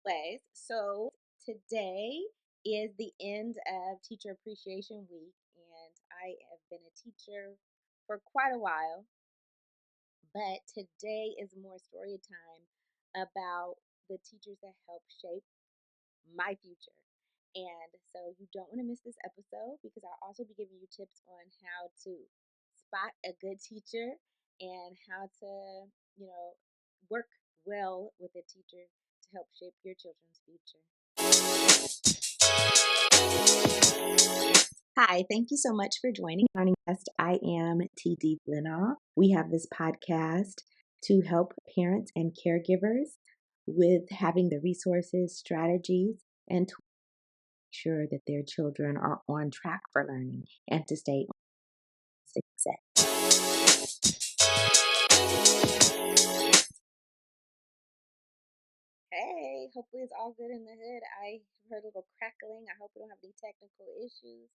Anyways, so today is the end of Teacher Appreciation Week, and I have been a teacher for quite a while, but today is more story time about the teachers that help shape my future. And so you don't want to miss this episode because I'll also be giving you tips on how to spot a good teacher and how to, work well with a teacher to help shape your children's future. Hi, thank you so much for joining. I am TD Flenaugh. We have this podcast to help parents and caregivers with having the resources, strategies, and to make sure that their children are on track for learning and to stay on success. Hey, hopefully it's all good in the hood. I heard a little crackling. I hope we don't have any technical issues.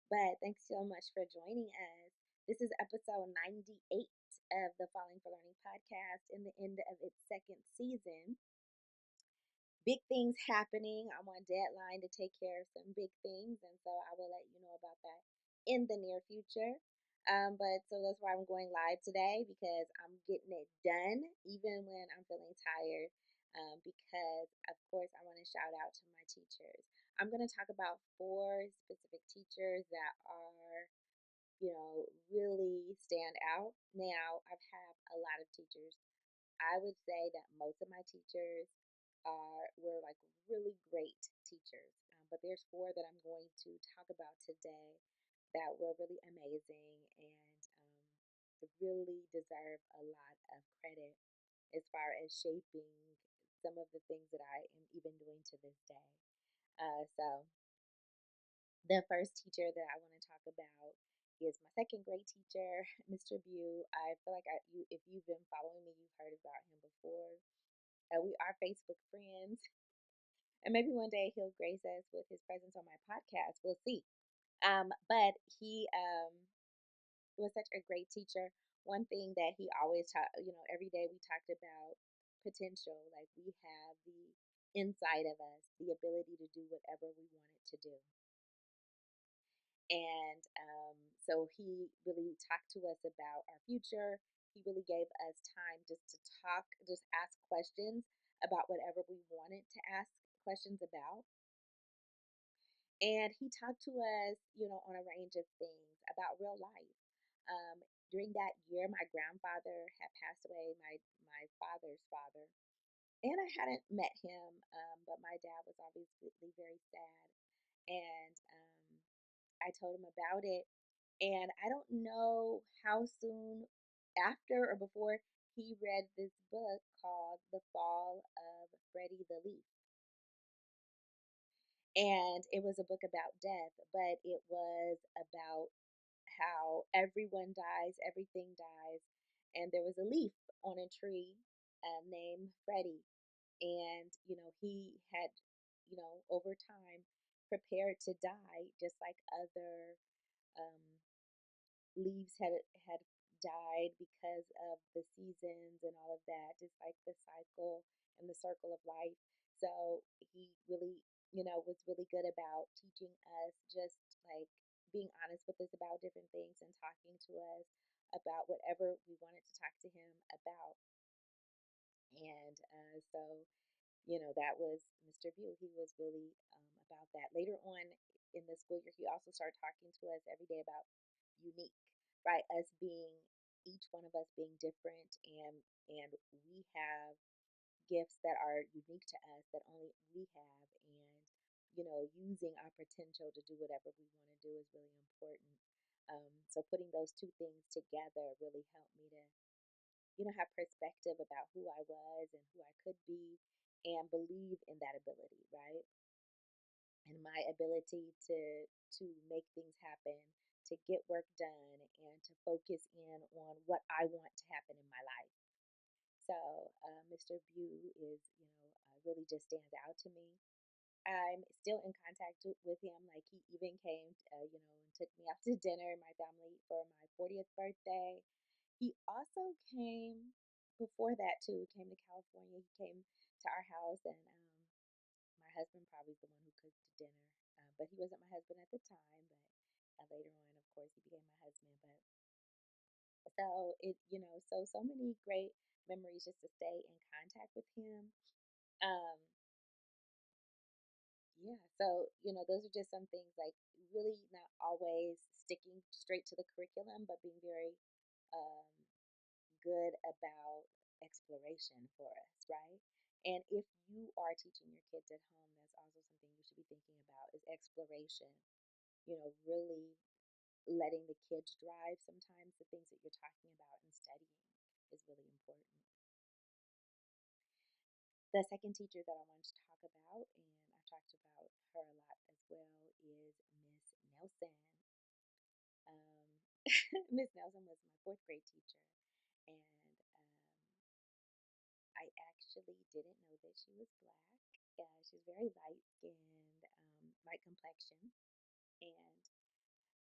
But thanks so much for joining us. This is episode 98 of the Falling for Learning podcast in the end of its second season. Big things happening. I'm on deadline to take care of some big things, and so I will let you know about that in the near future. But so that's why I'm going live today because I'm getting it done even when I'm feeling tired. Because of course I want to shout out to my teachers. I'm going to talk about four specific teachers that are, really stand out. Now I've had a lot of teachers. I would say that most of my teachers were like really great teachers. But there's four that I'm going to talk about today that were really amazing and really deserve a lot of credit as far as shaping some of the things that I am even doing to this day. So the first teacher that I want to talk about is my second grade teacher, Mr. Bew. I feel like if you've been following me, you've heard about him before. We are Facebook friends, and maybe one day he'll grace us with his presence on my podcast. We'll see. But he was such a great teacher. One thing that he always taught, every day we talked about potential. Like we have the inside of us, the ability to do whatever we wanted to do. And so he really talked to us about our future. He really gave us time just to talk, just ask questions about whatever we wanted to ask questions about. And he talked to us, on a range of things about real life. During that year, my grandfather had passed away, my father's father, and I hadn't met him, but my dad was obviously very sad. And I told him about it, and I don't know how soon after or before he read this book called The Fall of Freddie the Leaf. And it was a book about death, but it was about how everyone dies, everything dies, and there was a leaf on a tree named Freddie. And, he had, over time prepared to die just like other um, leaves had died because of the seasons and all of that, just like the cycle and the circle of life. So he really, was really good about teaching us, just like being honest with us about different things and talking to us about whatever we wanted to talk to him about. And so, that was Mr. Bew. He was really about that. Later on in the school year, he also started talking to us every day about unique, right? Us being, each one of us being different, and we have gifts that are unique to us that only we have, and using our potential to do whatever we want to do is really important. So putting those two things together really helped me to have perspective about who I was and who I could be and believe in that ability, right? And my ability to make things happen, to get work done, and to focus in on what I want to happen in my life. So Mr. Bew is, really just stands out to me. I'm still in contact with him. Like he even came, and took me out to dinner, my family, for my 40th birthday. He also came before that too. He came to California. He came to our house, and husband probably the one who cooked dinner, but he wasn't my husband at the time. But later on, of course, he became my husband. But so so many great memories just to stay in contact with him. Um, yeah, so those are just some things like really not always sticking straight to the curriculum, but being very um, good about exploration for us, right? And if you are teaching your kids at home, that's also something you should be thinking about is exploration. Really letting the kids drive sometimes the things that you're talking about and studying is really important. The second teacher that I wanted to talk about, and I've talked about her a lot as well, is Miss Nelson. Um, Miss Nelson was my fourth grade teacher, and I actually didn't know that she was black. She's very light skinned, light complexion, and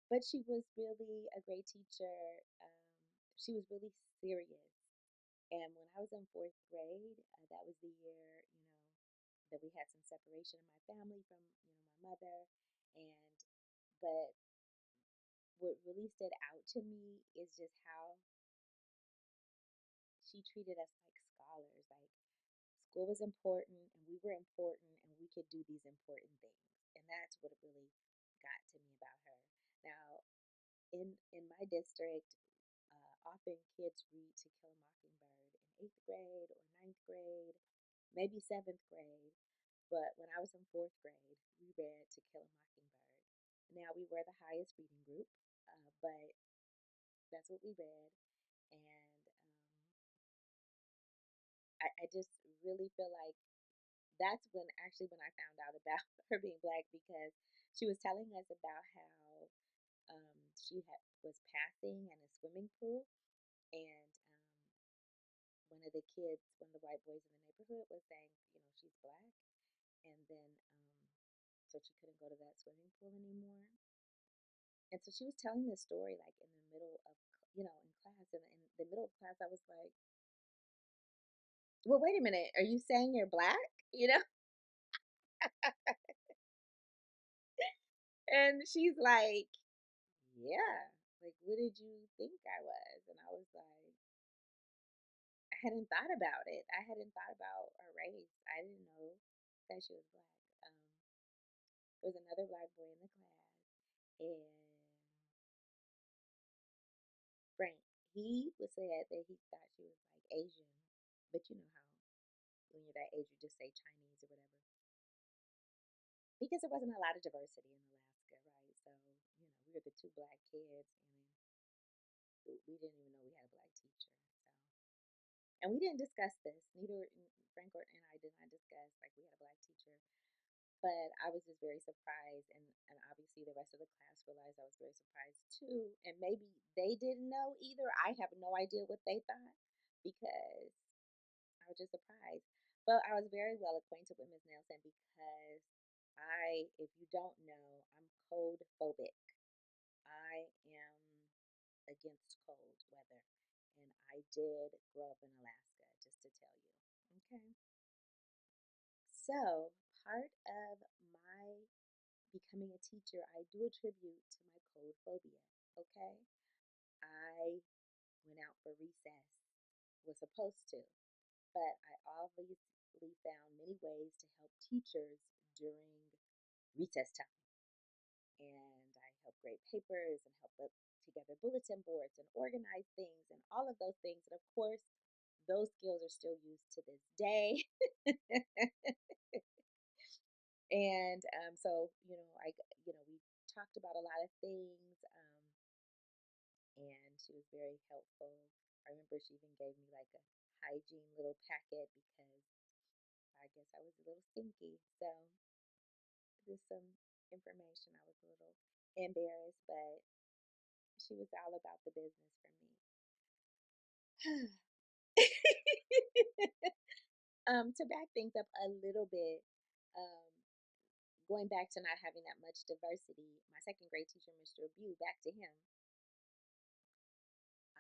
but she was really a great teacher. She was really serious. And when I was in fourth grade, that was the year, that we had some separation in my family from, my mother. And, but what really stood out to me is just how she treated us like scholars. Like school was important and we were important and we could do these important things. And that's what really got to me about her. Now, in my district, often kids read To Kill a Mockingbird in eighth grade or ninth grade, maybe seventh grade. But when I was in fourth grade, we read To Kill a Mockingbird. Now we were the highest reading group, but that's what we read. And I just really feel like that's when I found out about her being black because she was telling us about how she was passing in a swimming pool, and one of the white boys in the neighborhood was saying, she's black, and then so she couldn't go to that swimming pool anymore. And so she was telling this story like in the middle of, in class, and in the middle of class, I was like, well, wait a minute, are you saying you're black? You know? And she's like, yeah, like, what did you think I was? And I was like, I hadn't thought about it. I hadn't thought about her race. I didn't know that she was black. There was another black boy in the class, and Frank, he was said that he thought she was like Asian, but you know how when you're that age you just say Chinese or whatever. Because there wasn't a lot of diversity in Alaska, right? So, we were the two black kids, and we didn't even know we had a black teacher. So, and we didn't discuss this. Neither Frank and I did not discuss like we had a black teacher. But I was just very surprised, and obviously the rest of the class realized I was very surprised too. And maybe they didn't know either. I have no idea what they thought because I was just surprised. But I was very well acquainted with Ms. Nelson because if you don't know, I'm cold phobic. I am against cold weather. And I did grow up in Alaska, just to tell you. Okay. So, part of my becoming a teacher, I do attribute to my cold phobia. Okay. I went out for recess, was supposed to, but I obviously found many ways to help teachers during recess time. And I helped grade papers and help put together bulletin boards and organize things and all of those things. And of course, those skills are still used to this day. And so, we talked about a lot of things, and she was very helpful. I remember she even gave me like a hygiene little packet because I guess I was a little stinky. So, just some information. I was a little embarrassed, but she was all about the business for me. To back things up a little bit, um, going back to not having that much diversity, my second grade teacher, Mr. Abu, back to him,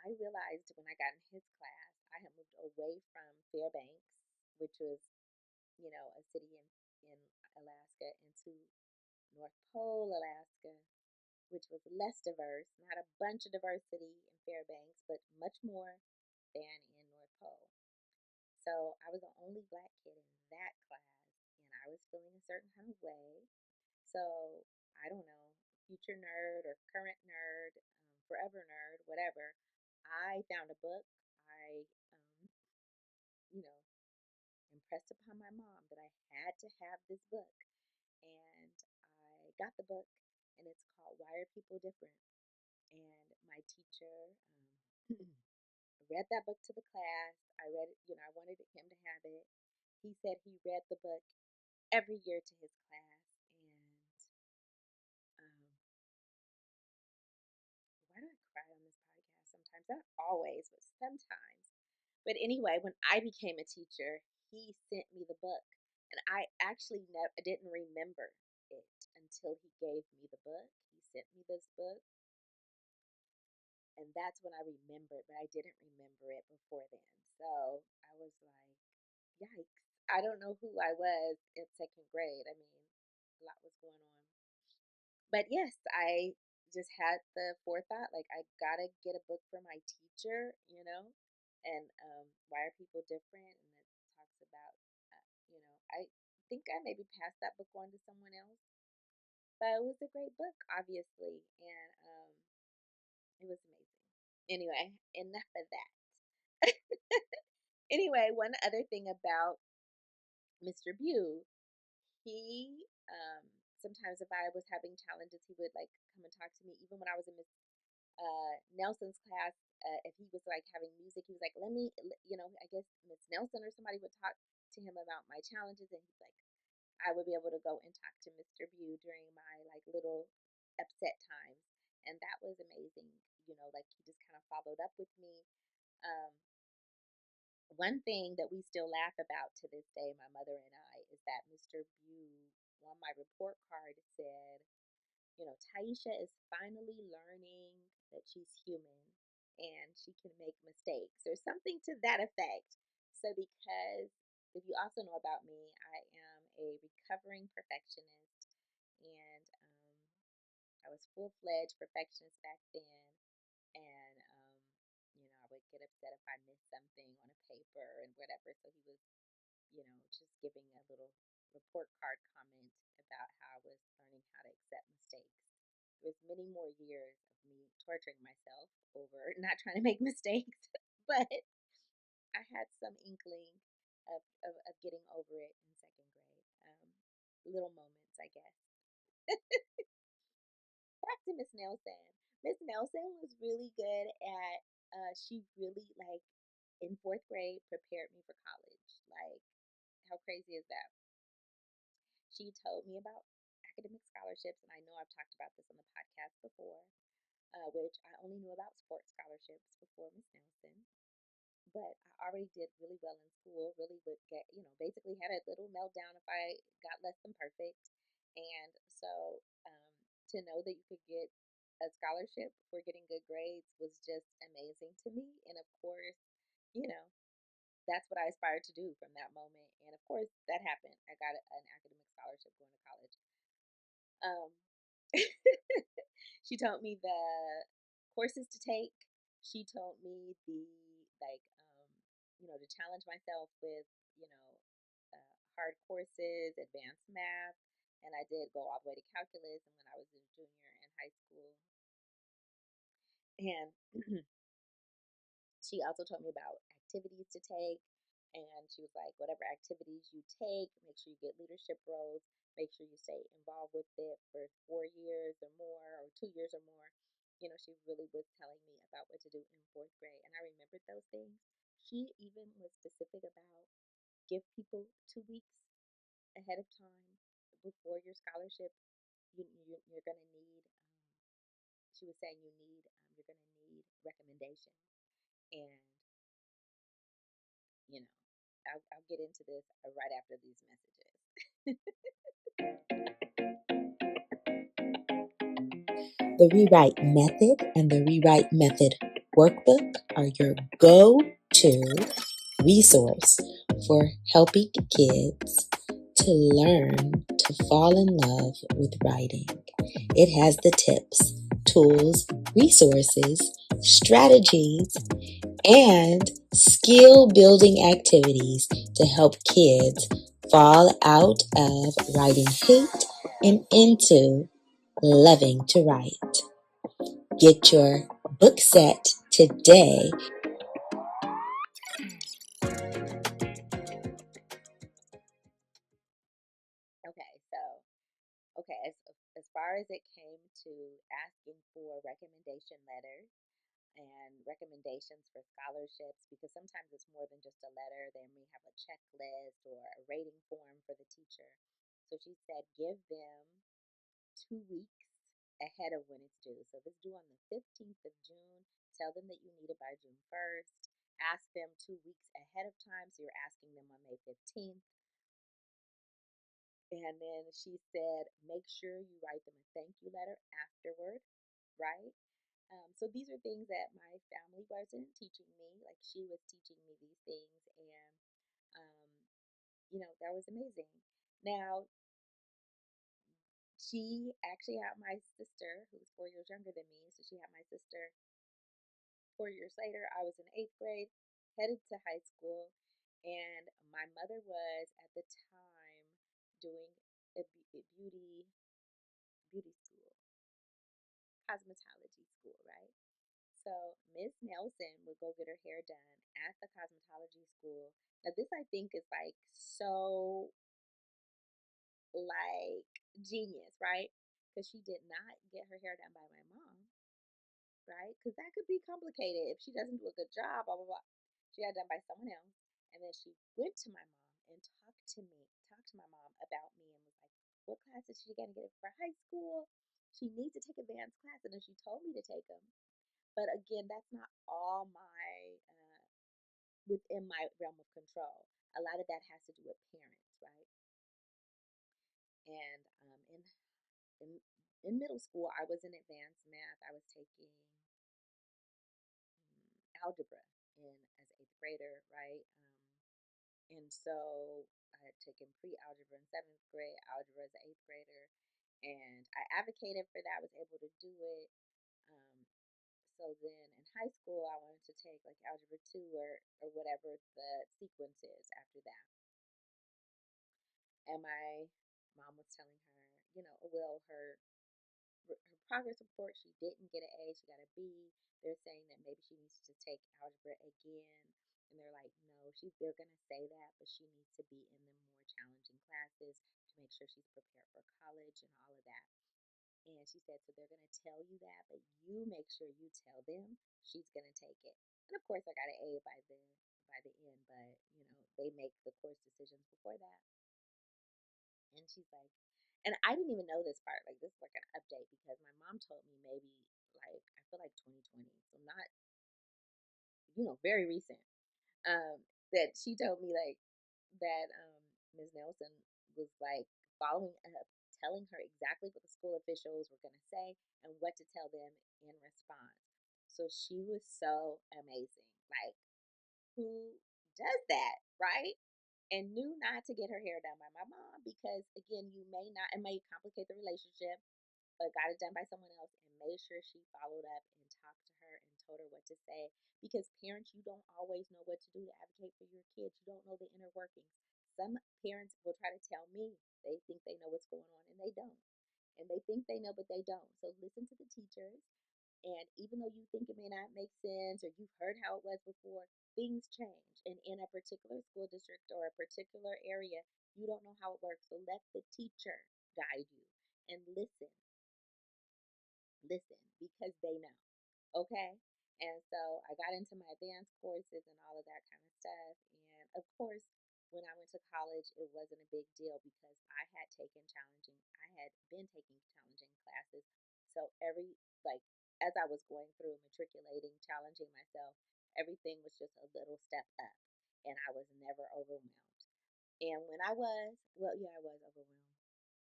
I realized when I got in his class, I had moved away from Fairbanks, which was, a city in in Alaska into North Pole, Alaska, which was less diverse, not a bunch of diversity in Fairbanks, but much more than in North Pole. So I was the only black kid in that class, and I was feeling a certain kind of way. So I don't know, future nerd or current nerd, forever nerd, whatever. I found a book. I, you know, impressed upon my mom that I had to have this book, and I got the book, and it's called Why Are People Different? And my teacher read that book to the class. I read it, I wanted him to have it. He said he read the book every year to his class. And why do I cry on this podcast sometimes? Not always, but sometimes. But anyway, when I became a teacher, he sent me the book. And I actually didn't remember it until he gave me the book. He sent me this book. And that's when I remembered, but I didn't remember it before then. So I was like, yikes. I don't know who I was in second grade. I mean, a lot was going on. But yes, I just had the forethought, like, I gotta get a book for my teacher, and why are people different? And it talks about, I think I maybe passed that book on to someone else, but it was a great book, obviously, and it was amazing. Anyway, enough of that. Anyway, one other thing about Mr. Bew, he sometimes if I was having challenges, he would like come and talk to me. Even when I was in Miss Nelson's class, if he was like having music, he was like, "Let me," I guess Miss Nelson or somebody would talk to him about my challenges, and he's like, I would be able to go and talk to Mr. Bew during my like little upset times, and that was amazing. Like he just kind of followed up with me. Um, One thing that we still laugh about to this day, my mother and I, is that Mr. Bew, on my report card, said, Taisha is finally learning that she's human and she can make mistakes or something to that effect. So, because if you also know about me, I am a recovering perfectionist, and I was full-fledged perfectionist back then, and I would get upset if I missed something on a paper and whatever. So he was, just giving a little report card comment about how I was learning how to accept mistakes. There was many more years of me torturing myself over not trying to make mistakes, but I had some inkling of getting over it in second grade. Little moments, I guess. Back to Miss Nelson. Miss Nelson was really good at, she really, like, in fourth grade, prepared me for college. Like, how crazy is that? She told me about academic scholarships, and I know I've talked about this on the podcast before, which I only knew about sports scholarships before Miss Nelson. But I already did really well in school, really would get, basically had a little meltdown if I got less than perfect. And so to know that you could get a scholarship for getting good grades was just amazing to me. And of course, you know, that's what I aspired to do from that moment. And of course, that happened. I got an academic scholarship going to college. Um, she told me the courses to take. She told me the like to challenge myself with hard courses, advanced math, and I did go all the way to calculus. And when I was a junior in high school, and she also told me about activities to take. And she was like, whatever activities you take, make sure you get leadership roles, make sure you stay involved with it for 4 years or more, or 2 years or more. She really was telling me about what to do in fourth grade. And I remembered those things. She even was specific about give people 2 weeks ahead of time before your scholarship. You're going to need, she was saying you're going to need recommendations. And you know, I'll get into this right after these messages. The Rewrite Method and the Rewrite Method Workbook are your go-to resource for helping kids to to learn to fall in love with writing. It has the tips, tools, resources, strategies, and skill building activities to help kids fall out of writing hate and into loving to write. Get your book set today. Okay, so as far as it came to asking for recommendation letters and recommendations for scholarships, because sometimes it's more than just a letter. They may have a checklist or a rating form for the teacher. So she said, give them 2 weeks ahead of when it's due. So if it's due on the 15th of June, tell them that you need it by June 1st. Ask them 2 weeks ahead of time. So you're asking them on May 15th. And then she said, make sure you write them a thank you letter afterward, right? So these are things that my family wasn't teaching me. Like she was teaching me these things, and um, that was amazing. Now, she actually had my sister, who's 4 years younger than me. So she had my sister 4 years later. I was in eighth grade, headed to high school, and my mother was at the time doing a beauty school, cosmetology school, right? So Miss Nelson would go get her hair done at the cosmetology school. Now this I think is like so like genius, right? Because she did not get her hair done by my mom, right? Because that could be complicated if she doesn't do a good job, blah blah blah. She got it done by someone else, and then she went to my mom and talked to my mom about me, and was like, "What class is she going to get for high school? She needs to take advanced class," and then she told me to take them. But again, that's not all my within my realm of control. A lot of that has to do with parents, right? And in in middle school, I was in advanced math. I was taking algebra in as eighth grader, right? And so I had taken pre-algebra in seventh grade, algebra as an eighth grader, and I advocated for that. I was able to do it. Um, so then in high school, I wanted to take like algebra two or whatever the sequence is after that. And my mom was telling her, well, her progress report, she didn't get an A, she got a B. They're saying that maybe she needs to take algebra again, and they're like, no, they're gonna say that, but she needs to be in the more challenging classes to make sure she's prepared for college and all of that. And she said, so they're gonna tell you that, but you make sure you tell them she's gonna take it. And of course, I got an A by the end, but they make the course decisions before that. And she's like, and I didn't even know this part. Like, this is like an update because my mom told me maybe like, I feel like 2020. So not, very recent. That she told me like that Ms. Nelson was like following up, telling her exactly what the school officials were going to say and what to tell them in response. So she was so amazing. Like, who does that, right? And knew not to get her hair done by my mom because, again, it may complicate the relationship, but got it done by someone else and made sure she followed up and talked to her and told her what to say. Because parents, you don't always know what to do to advocate for your kids. You don't know the inner workings. Some parents will try to tell me they think they know what's going on and they don't. And they think they know, but they don't. So listen to the teachers. And even though you think it may not make sense or you've heard how it was before, things change. And in a particular school district or a particular area, you don't know how it works. So let the teacher guide you and listen because they know. Okay. And so I got into my advanced courses and all of that kind of stuff. And of course, when I went to college, it wasn't a big deal because I had been taking challenging classes. So like, as I was going through matriculating, challenging myself, everything was just a little step up. And I was never overwhelmed. And when I was, well, yeah, I was overwhelmed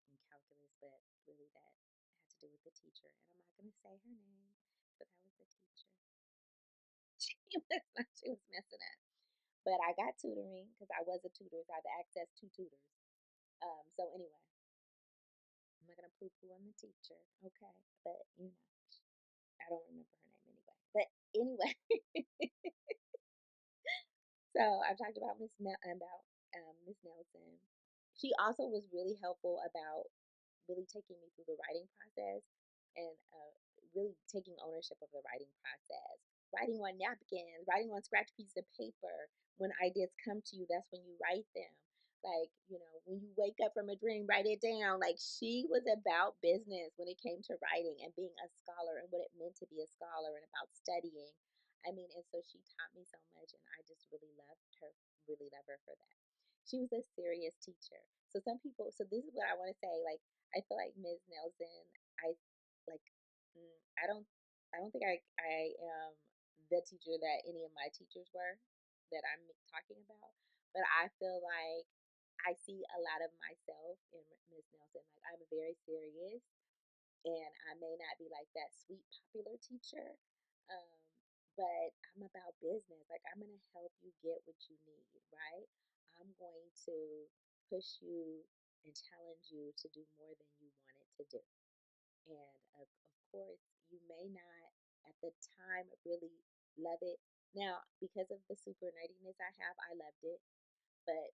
in calculus, but really that had to do with the teacher. And I'm not going to say her name, but that was the teacher. She was messing up. But I got tutoring because I was a tutor, so I had access to tutors. So anyway, I'm not gonna poo-poo on the teacher, okay? But I don't remember her name anyway. But anyway, so I talked about Miss Nelson. She also was really helpful about really taking me through the writing process and really taking ownership of the writing process. Writing on napkins, writing on scratch pieces of paper. When ideas come to you, that's when you write them. Like, when you wake up from a dream, write it down. Like, she was about business when it came to writing and being a scholar and what it meant to be a scholar and about studying. I mean, and so she taught me so much, and I just really love her for that. She was a serious teacher. So some people, so this is what I want to say. Like, I feel like Ms. Nelson, I like, I don't think I am the teacher that any of my teachers were that I'm talking about, but I feel like I see a lot of myself in Ms. Nelson. Like, I'm very serious, and I may not be like that sweet popular teacher, um, but I'm about business. Like, I'm gonna help you get what you need, right? I'm going to push you and challenge you to do more than you wanted to do. And of course, you may not at the time really love it. Now, because of the super nerdiness I have, I loved it. But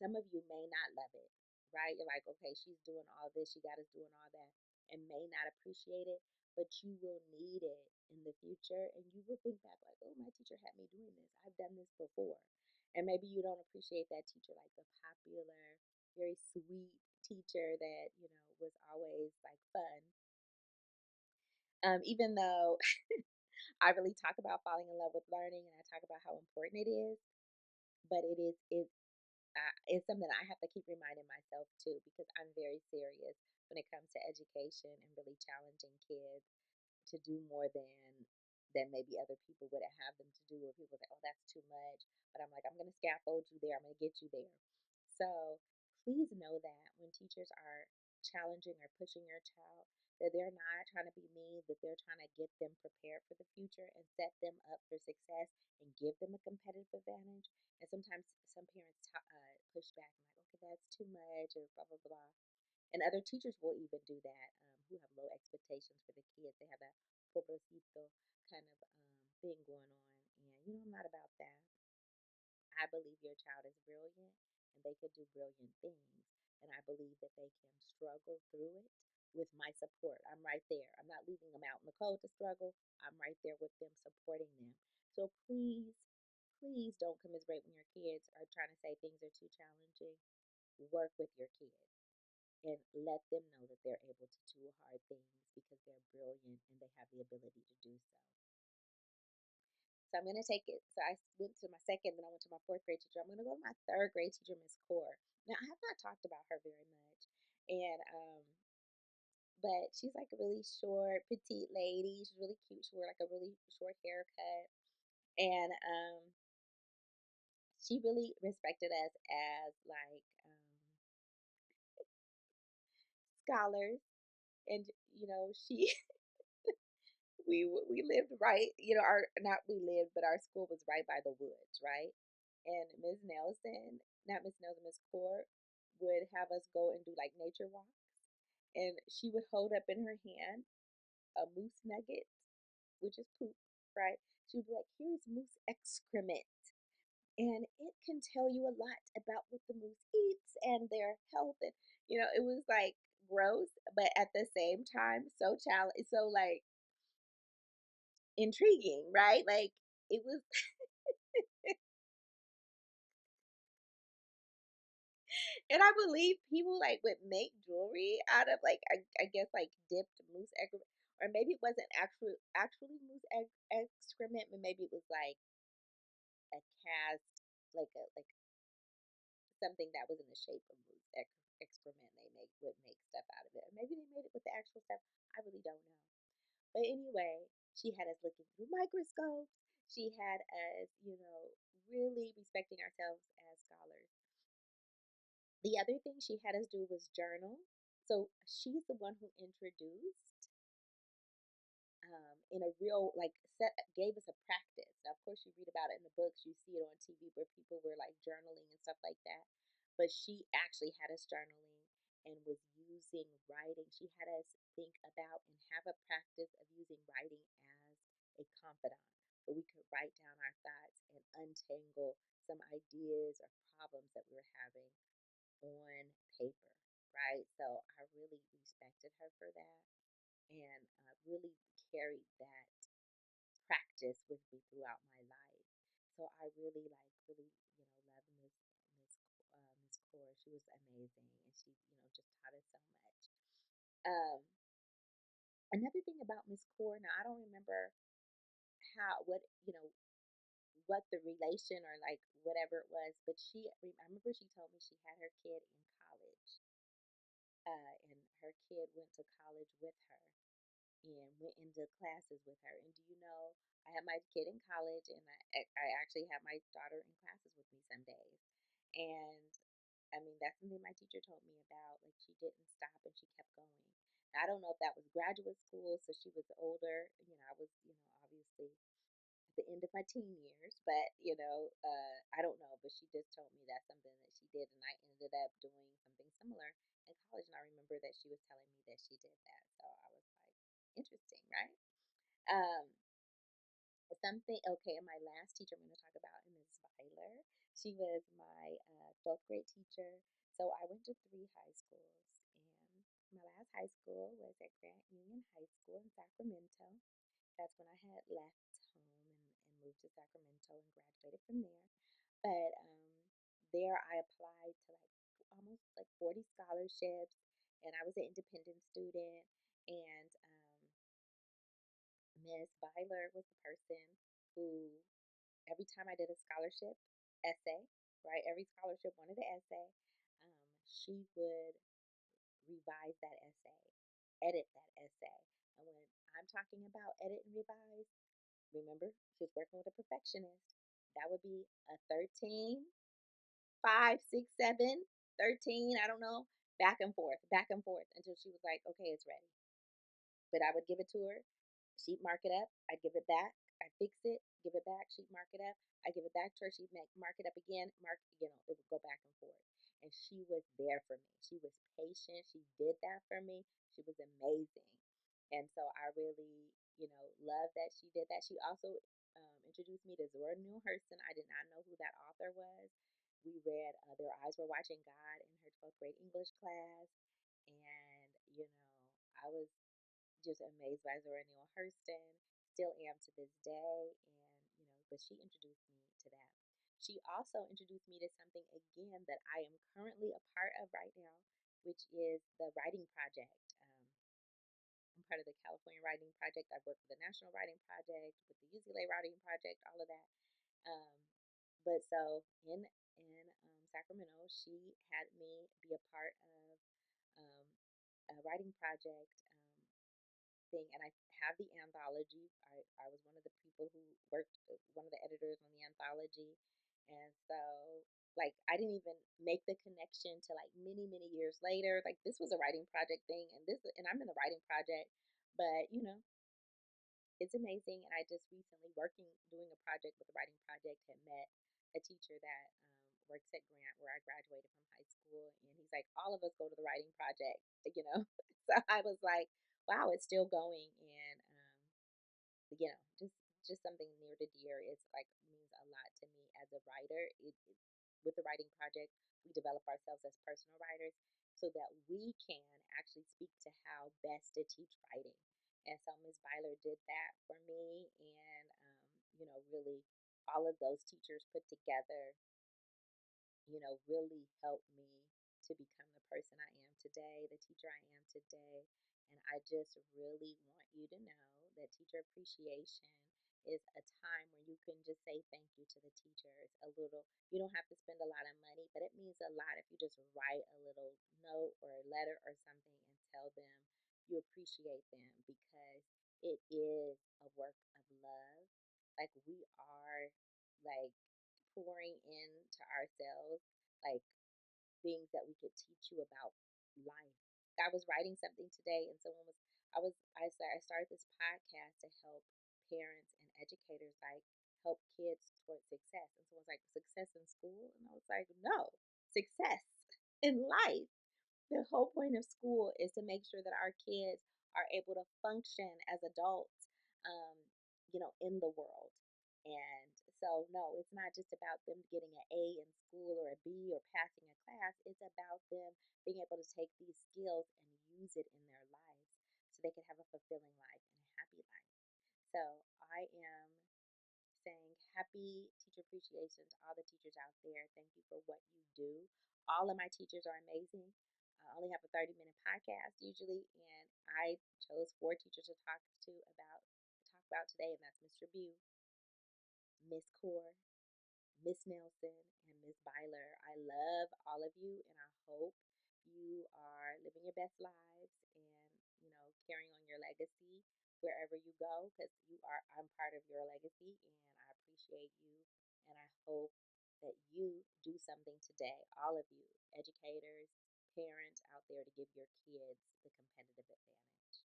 some of you may not love it, right? You're like, okay, she's doing all this, she got us doing all that, and may not appreciate it, but you will need it in the future. And you will think back, like, oh, my teacher had me doing this. I've done this before. And maybe you don't appreciate that teacher, like the popular, very sweet teacher that, was always like fun. Even though I really talk about falling in love with learning and I talk about how important it is, but it's something I have to keep reminding myself too, because I'm very serious when it comes to education and really challenging kids to do more than maybe other people would have them to do, or people say, oh, that's too much. But I'm like, I'm gonna scaffold you there, I'm gonna get you there. So please know that when teachers are challenging or pushing your child, that they're not trying to be mean, that they're trying to get them prepared for the future and set them up for success and give them a competitive advantage. And sometimes some parents push back and like, okay, that's too much, or blah blah blah. And other teachers will even do that, who have low expectations for the kids. They have that pobrecito kind of thing going on. And, I'm not about that. I believe your child is brilliant and they can do brilliant things. And I believe that they can struggle through it with my support. I'm right there. I'm not leaving them out in the cold to struggle. I'm right there with them, supporting them. So please, please don't commiserate when your kids are trying to say things are too challenging. Work with your kids and let them know that they're able to do hard things because they're brilliant and they have the ability to do so. So I'm going to take it. So I went to my second, then I went to my fourth grade teacher. I'm going to go to my third grade teacher, Miss Coerr. Now, I have not talked about her very much. And, but she's like a really short, petite lady. She's really cute. She wore like a really short haircut. And she really respected us as like scholars. And, she we lived right, our not we lived, but our school was right by the woods, right? And Miss Nelson, not Miss Nelson, Miss Court would have us go and do like nature walks, and she would hold up in her hand a moose nugget, which is poop, right? She would be like, "Here's moose excrement." And it can tell you a lot about what the moose eats and their health. And, it was like gross, but at the same time, so like intriguing, right? Like it was, and I believe people like would make jewelry out of like I guess like dipped moose excrement, or maybe it wasn't actually moose excrement, but maybe it was like a cast, like something that was in the shape of moose excrement. They would make stuff out of it, or maybe they made it with the actual stuff. I really don't know. But anyway, she had us looking through microscopes. She had us, really respecting ourselves as scholars. The other thing she had us do was journal. So she's the one who introduced, in a real like gave us a practice. Now, of course, you read about it in the books, you see it on TV where people were like journaling and stuff like that. but she actually had us journaling and was using writing. She had us think about and have a practice of using writing as a confidant, where we could write down our thoughts and untangle some ideas or problems that we were having on paper, right? So I really respected her for that and really carried that practice with me throughout my life. So I really really love Miss Coerr. She was amazing, and she just taught us so much. Um, Another thing about Miss Coerr, now I don't remember how what the relation or like whatever it was, but I remember she told me she had her kid in college, and her kid went to college with her and went into classes with her. And do you know, I have my kid in college, and I actually have my daughter in classes with me some days. And I mean, that's something my teacher told me about. Like, she didn't stop and she kept going. Now, I don't know if that was graduate school, so she was older. I was, obviously at the end of my teen years, but I don't know. But she just told me that's something that she did, and I ended up doing something similar in college. And I remember that she was telling me that she did that, so I was like, interesting, right? Um, Something okay. And my last teacher I'm going to talk about is Miss Byler. She was my 12th grade teacher. So I went to three high schools, and my last high school was at Grant Union High School in Sacramento. That's when I had left home and moved to Sacramento and graduated from there. But there I applied to like almost like 40 scholarships, and I was an independent student. And Miss Byler was the person who, every time I did a scholarship essay, right, every scholarship wanted an essay, she would revise that essay, edit that essay. And when I'm talking about edit and revise, remember, she was working with a perfectionist. That would be a 13, 5, 6, 7, 13, I don't know, back and forth until she was like, okay, it's ready. But I would give it to her. She'd mark it up. I'd give it back. I'd fix it, give it back. She'd mark it up. I'd give it back to her. She'd mark it up again. It would go back and forth. And she was there for me. She was patient. She did that for me. She was amazing. And so I really, love that she did that. She also introduced me to Zora Neale Hurston. I did not know who that author was. We read Their Eyes Were Watching God in her 12th grade English class. And, I was just amazed by Zora Neale Hurston, still am to this day, and but she introduced me to that. She also introduced me to something again that I am currently a part of right now, which is the writing project. I'm part of the California Writing Project. I've worked with the National Writing Project, with the UCLA Writing Project, all of that. Um, but so in Sacramento, she had me be a part of um, a writing project thing, and I have the anthology. I was one of the people who worked, one of the editors on the anthology, and so like I didn't even make the connection to like many years later. Like this was a writing project thing, and I'm in the writing project, but it's amazing. And I just recently doing a project with a writing project had met a teacher that works at Grant where I graduated from high school, and he's like, all of us go to the writing project. So I was like, wow, it's still going, and just something near to dear is like means a lot to me as a writer. With the writing project, we develop ourselves as personal writers so that we can actually speak to how best to teach writing. And so Ms. Byler did that for me, and really all of those teachers put together really helped me to become the person I am today, the teacher I am today. And I just really want you to know that teacher appreciation is a time when you can just say thank you to the teachers. You don't have to spend a lot of money, but it means a lot if you just write a little note or a letter or something and tell them you appreciate them, because it is a work of love. Like we are like pouring into ourselves, like things that we could teach you about life. I was writing something today, and someone was, I started this podcast to help parents and educators, like help kids towards success. And someone's like, success in school? And I was like, no, success in life. The whole point of school is to make sure that our kids are able to function as adults, um, in the world. And so, no, it's not just about them getting an A in school or a B or passing a class. It's about them being able to take these skills and use it in their lives so they can have a fulfilling life and a happy life. So, I am saying happy Teacher Appreciation to all the teachers out there. Thank you for what you do. All of my teachers are amazing. I only have a 30-minute podcast usually, and I chose 4 teachers to talk about today, and that's Mr. Bew, Miss Coerr, Miss Nelson, and Miss Byler. I love all of you, and I hope you are living your best lives and, carrying on your legacy wherever you go, because I'm part of your legacy, and I appreciate you. And I hope that you do something today, all of you, educators, parents out there, to give your kids the competitive advantage.